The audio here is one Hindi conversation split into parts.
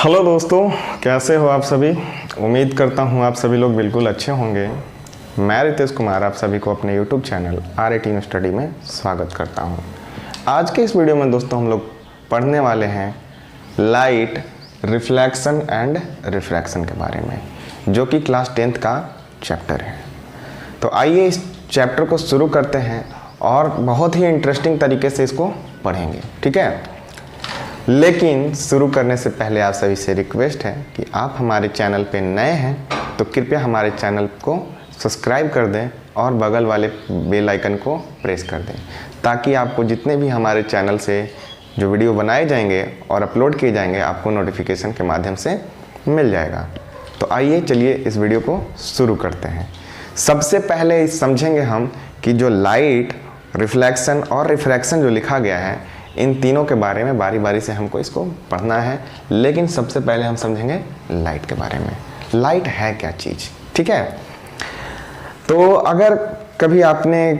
हेलो दोस्तों, कैसे हो आप सभी। उम्मीद करता हूँ आप सभी लोग बिल्कुल अच्छे होंगे। मैं रितेश कुमार आप सभी को अपने YouTube चैनल R18 स्टडी में स्वागत करता हूँ। आज के इस वीडियो में दोस्तों हम लोग पढ़ने वाले हैं लाइट रिफ्लेक्शन एंड रिफ्रैक्शन के बारे में, जो कि क्लास 10th का चैप्टर है। तो आइए इस चैप्टर को शुरू करते हैं और बहुत ही इंटरेस्टिंग तरीके से इसको पढ़ेंगे, ठीक है। लेकिन शुरू करने से पहले आप सभी से रिक्वेस्ट है कि आप हमारे चैनल पे नए हैं तो कृपया हमारे चैनल को सब्सक्राइब कर दें और बगल वाले बेल आइकन को प्रेस कर दें, ताकि आपको जितने भी हमारे चैनल से जो वीडियो बनाए जाएंगे और अपलोड किए जाएंगे आपको नोटिफिकेशन के माध्यम से मिल जाएगा। तो आइए चलिए इस वीडियो को शुरू करते हैं। सबसे पहले समझेंगे हम कि जो लाइट, रिफ्लेक्शन और रिफ्रैक्शन जो लिखा गया है, इन तीनों के बारे में बारी बारी से हमको इसको पढ़ना है। लेकिन सबसे पहले हम समझेंगे लाइट के बारे में। लाइट है क्या चीज़, ठीक है। तो अगर कभी आपने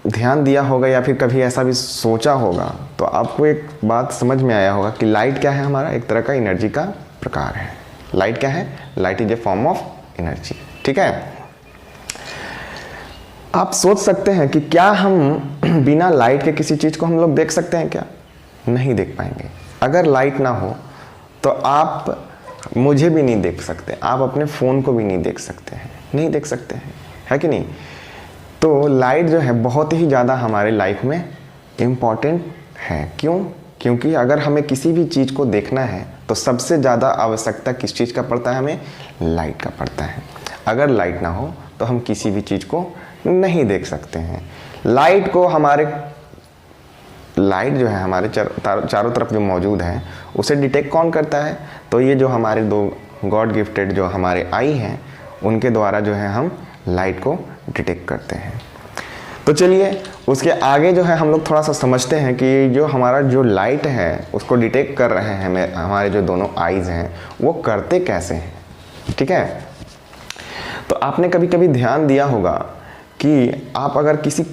ध्यान दिया होगा या फिर कभी ऐसा भी सोचा होगा तो आपको एक बात समझ में आया होगा कि लाइट क्या है। हमारा एक तरह का एनर्जी का प्रकार है। लाइट क्या है? Light is a form of energy, ठीक है। आप सोच सकते हैं कि क्या हम बिना लाइट के किसी चीज़ को हम लोग देख सकते हैं क्या? नहीं देख पाएंगे। अगर लाइट ना हो तो आप मुझे भी नहीं देख सकते, आप अपने फ़ोन को भी नहीं देख सकते हैं, नहीं देख सकते हैं, है कि नहीं। तो लाइट जो है बहुत ही ज़्यादा हमारे लाइफ में इम्पॉर्टेंट है। क्यों? क्योंकि अगर हमें किसी भी चीज़ को देखना है तो सबसे ज़्यादा आवश्यकता किस चीज़ का पड़ता है? हमें लाइट का पड़ता है। अगर लाइट ना हो तो हम किसी भी चीज़ को नहीं देख सकते हैं। लाइट जो है हमारे चारों तरफ जो मौजूद है उसे डिटेक्ट कौन करता है? तो ये जो हमारे दो गॉड गिफ्टेड जो हमारे आई हैं, उनके द्वारा जो है हम लाइट को डिटेक्ट करते हैं। तो चलिए उसके आगे जो है हम लोग थोड़ा सा समझते हैं कि जो हमारा जो लाइट है उसको डिटेक्ट कर रहे हैं हमारे जो दोनों आईज़ हैं, वो करते कैसे हैं, ठीक है। तो आपने कभी कभी ध्यान दिया होगा कि आप अगर किसी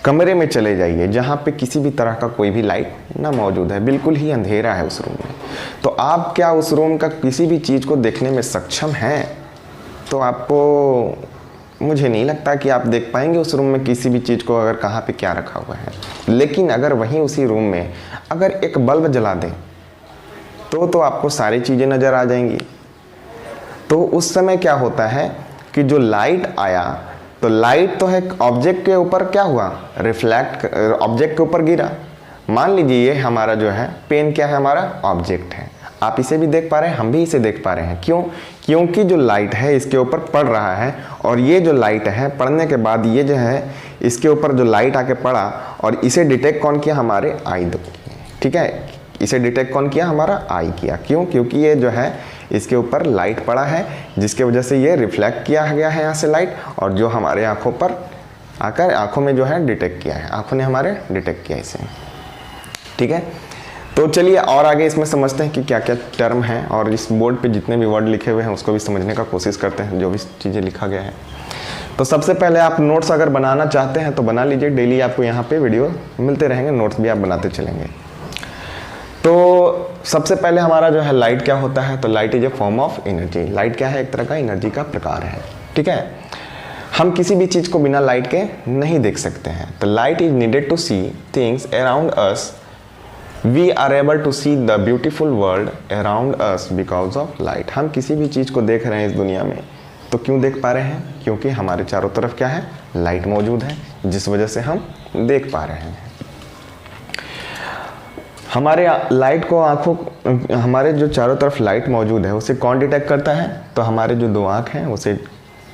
कमरे में चले जाइए जहाँ पे किसी भी तरह का कोई भी लाइट ना मौजूद है, बिल्कुल ही अंधेरा है उस रूम में, तो आप क्या उस रूम का किसी भी चीज़ को देखने में सक्षम हैं? तो आपको, मुझे नहीं लगता कि आप देख पाएंगे उस रूम में किसी भी चीज़ को, अगर कहाँ पे क्या रखा हुआ है। लेकिन अगर वहीं उसी रूम में अगर एक बल्ब जला दें तो आपको सारी चीज़ें नज़र आ जाएंगी। तो उस समय क्या होता है कि जो लाइट आया, तो लाइट तो है ऑब्जेक्ट के ऊपर क्या हुआ? रिफ्लेक्ट, ऑब्जेक्ट के ऊपर गिरा। मान लीजिए ये हमारा जो है पेन क्या है? हमारा ऑब्जेक्ट है। आप इसे भी देख पा रहे हैं, हम भी इसे देख पा रहे हैं। क्यों? क्योंकि जो लाइट है इसके ऊपर पड़ रहा है, और ये जो लाइट है पड़ने के बाद ये जो है इसके ऊपर जो लाइट आके पड़ा, और इसे डिटेक्ट कौन किया? हमारे आई, ठीक है। इसे डिटेक्ट कौन किया? हमारा आई किया। क्यों? क्योंकि ये जो है इसके ऊपर लाइट पड़ा है, जिसके वजह से ये रिफ्लेक्ट किया गया है यहाँ से लाइट, और जो हमारे आँखों पर आकर आँखों में जो है डिटेक्ट किया है, आँखों ने हमारे डिटेक्ट किया इसे, ठीक है। तो चलिए और आगे इसमें समझते हैं कि क्या क्या टर्म हैं, और इस बोर्ड पे जितने भी वर्ड लिखे हुए हैं उसको भी समझने का कोशिश करते हैं, जो भी चीज़ें लिखा गया है। तो सबसे पहले आप नोट्स अगर बनाना चाहते हैं तो बना लीजिए। डेली आपको यहाँ पे वीडियो मिलते रहेंगे, नोट्स भी आप बनाते चलेंगे। तो सबसे पहले हमारा जो है लाइट क्या होता है? तो light is a form of energy. Light क्या है? एक तरह का एनर्जी का प्रकार है, ठीक है। हम किसी भी चीज़ को बिना लाइट के नहीं देख सकते हैं। तो light is needed to see things around us. We are able to see the beautiful world around us because of light. हम किसी भी चीज़ को देख रहे हैं इस दुनिया में, तो क्यों देख पा रहे हैं? क्योंकि हमारे चारों तरफ क्या है? लाइट मौजूद है, जिस वजह से हम देख पा रहे हैं। हमारे लाइट को हमारे जो चारों तरफ लाइट मौजूद है उसे कौन डिटेक्ट करता है? तो हमारे जो दो आँख हैं उसे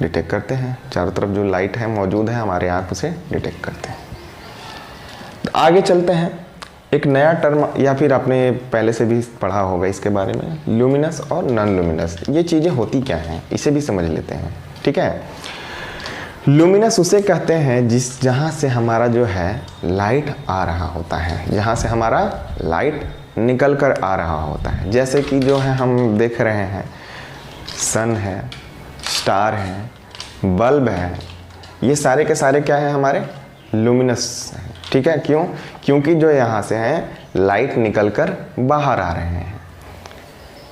डिटेक्ट करते हैं। चारों तरफ जो लाइट है मौजूद है, हमारे आँख उसे डिटेक्ट करते हैं। तो आगे चलते हैं। एक नया टर्म, या फिर आपने पहले से भी पढ़ा होगा इसके बारे में, ल्यूमिनस और नॉन ल्यूमिनस। ये चीज़ें होती क्या हैं, इसे भी समझ लेते हैं, ठीक है। लुमिनस उसे कहते हैं जहाँ से हमारा जो है लाइट आ रहा होता है, जहाँ से हमारा लाइट निकल कर आ रहा होता है। जैसे कि जो है हम देख रहे हैं, सन है, स्टार है, बल्ब है, ये सारे के सारे क्या है? हमारे लुमिनस हैं, ठीक है। क्यों? क्योंकि जो यहाँ से हैं लाइट निकल कर बाहर आ रहे हैं,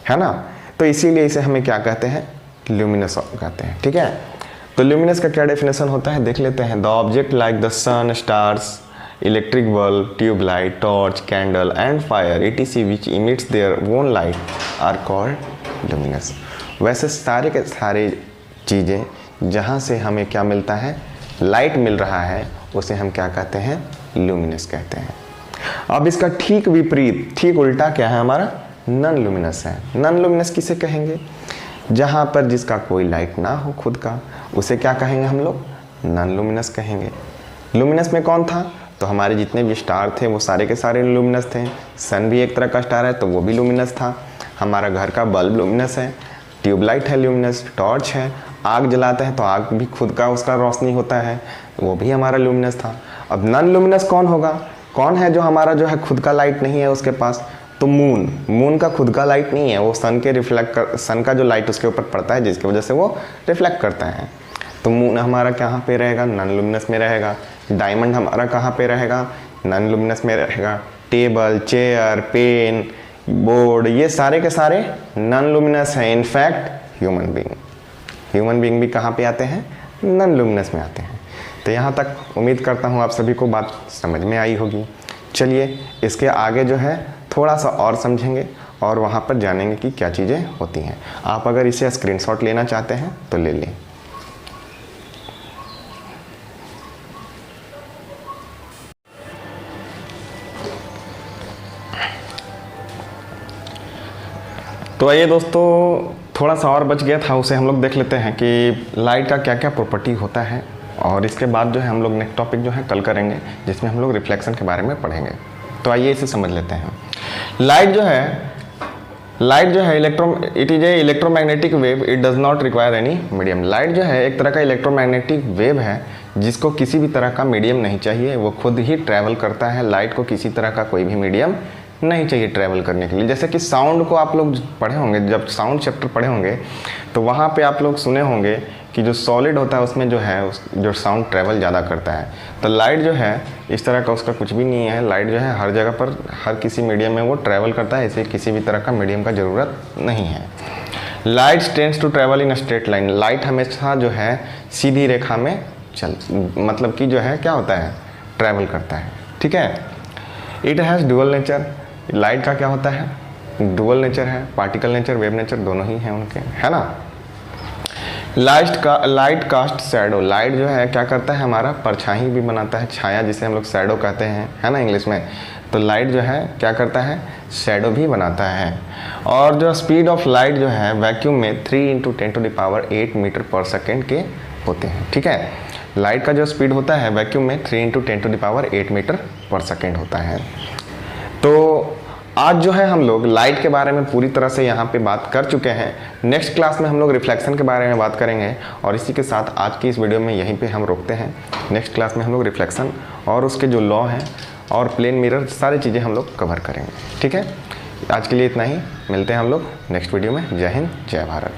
है ना। तो इसीलिए इसे हमें क्या कहते हैं, ल्यूमिनस कहते हैं। ठीक है, तो ल्यूमिनस का क्या डेफिनेशन होता है देख लेते हैं। The object like the sun, stars, electric bulb, tubelight, torch, candle and fire etc which emits their own light are called luminous. वैसे सारे के सारे चीज़ें जहाँ से हमें क्या मिलता है, लाइट मिल रहा है, उसे हम क्या कहते हैं, ल्यूमिनस कहते हैं। अब इसका ठीक विपरीत, ठीक उल्टा क्या है हमारा, नॉन ल्यूमिनस है। नॉन ल्यूमिनस किसे कहेंगे, जहाँ पर जिसका कोई लाइट ना हो खुद का, उसे क्या कहेंगे हम लोग, नॉन ल्यूमिनस कहेंगे। ल्यूमिनस में कौन था, तो हमारे जितने भी स्टार थे वो सारे के सारे ल्यूमिनस थे। सन भी एक तरह का स्टार है तो वो भी ल्यूमिनस था। हमारा घर का बल्ब ल्यूमिनस है, ट्यूबलाइट है ल्यूमिनस, टॉर्च है, आग जलाते हैं तो आग भी खुद का उसका रोशनी होता है, वो भी हमारा ल्यूमिनस था। अब नॉन ल्यूमिनस कौन होगा, कौन है जो हमारा जो है खुद का लाइट नहीं है उसके पास, तो मून। मून का खुद का लाइट नहीं है, वो सन के सन का जो लाइट उसके ऊपर पड़ता है जिसकी वजह से वो रिफ्लेक्ट करता है। तो मून हमारा कहाँ पे रहेगा, नॉन ल्यूमिनस में रहेगा। डायमंड हमारा कहाँ पे रहेगा, नॉन ल्यूमिनस में रहेगा। टेबल, चेयर, पेन, बोर्ड, ये सारे के सारे नॉन ल्यूमिनस हैं। इनफैक्ट ह्यूमन बीइंग भी कहाँ पे आते हैं, नॉन ल्यूमिनस में आते हैं। तो यहाँ तक उम्मीद करता हूँ आप सभी को बात समझ में आई होगी। चलिए इसके आगे जो है थोड़ा सा और समझेंगे और वहाँ पर जानेंगे कि क्या चीज़ें होती हैं। आप अगर इसे स्क्रीनशॉट लेना चाहते हैं तो ले लें। तो आइए दोस्तों, थोड़ा सा और बच गया था, उसे हम लोग देख लेते हैं कि लाइट का क्या क्या प्रॉपर्टी होता है। और इसके बाद जो है हम लोग नेक्स्ट टॉपिक जो है कल करेंगे, जिसमें हम लोग रिफ्लेक्शन के बारे में पढ़ेंगे। तो आइए इसे समझ लेते हैं। लाइट जो है it is a electromagnetic wave, it does not require any medium. Light जो है एक तरह का इलेक्ट्रोमैग्नेटिक वेव है जिसको किसी भी तरह का मीडियम नहीं चाहिए, वो खुद ही ट्रैवल करता है। लाइट को किसी तरह का कोई भी मीडियम नहीं चाहिए ट्रैवल करने के लिए। जैसे कि साउंड को आप लोग पढ़े होंगे, जब साउंड चैप्टर पढ़े होंगे तो वहाँ पे आप लोग सुने होंगे कि जो सॉलिड होता है उसमें जो है जो साउंड ट्रैवल ज़्यादा करता है। तो लाइट जो है इस तरह का उसका कुछ भी नहीं है। लाइट जो है हर जगह पर, हर किसी मीडियम में वो ट्रैवल करता है, इसे किसी भी तरह का मीडियम का ज़रूरत नहीं है। Light tends to travel in straight line. Light हमेशा जो है सीधी रेखा में मतलब कि जो है क्या होता है, ट्रैवल करता है। ठीक है, it has dual nature. Light का क्या होता है, डुअल नेचर है, पार्टिकल नेचर, वेव नेचर दोनों ही हैं उनके, है ना। Light cast shadow. लाइट जो है क्या करता है, हमारा परछाई भी बनाता है, छाया जिसे हम लोग शैडो कहते हैं, है ना इंग्लिश में। तो लाइट जो है क्या करता है, शैडो भी बनाता है। और जो स्पीड ऑफ लाइट जो है वैक्यूम में 3 × 10⁸ मीटर पर सेकेंड के होते हैं। ठीक है, लाइट का जो स्पीड होता है वैक्यूम में 3 × 10⁸ मीटर पर सेकेंड होता है। तो आज जो है हम लोग लाइट के बारे में पूरी तरह से यहाँ पे बात कर चुके हैं। नेक्स्ट क्लास में हम लोग रिफ्लेक्शन के बारे में बात करेंगे और इसी के साथ आज की इस वीडियो में यहीं पे हम रोकते हैं। नेक्स्ट क्लास में हम लोग रिफ्लेक्शन और उसके जो लॉ हैं और प्लेन मिरर सारी चीज़ें हम लोग कवर करेंगे। ठीक है, आज के लिए इतना ही, मिलते हैं हम लोग नेक्स्ट वीडियो में। जय हिंद, जय भारत।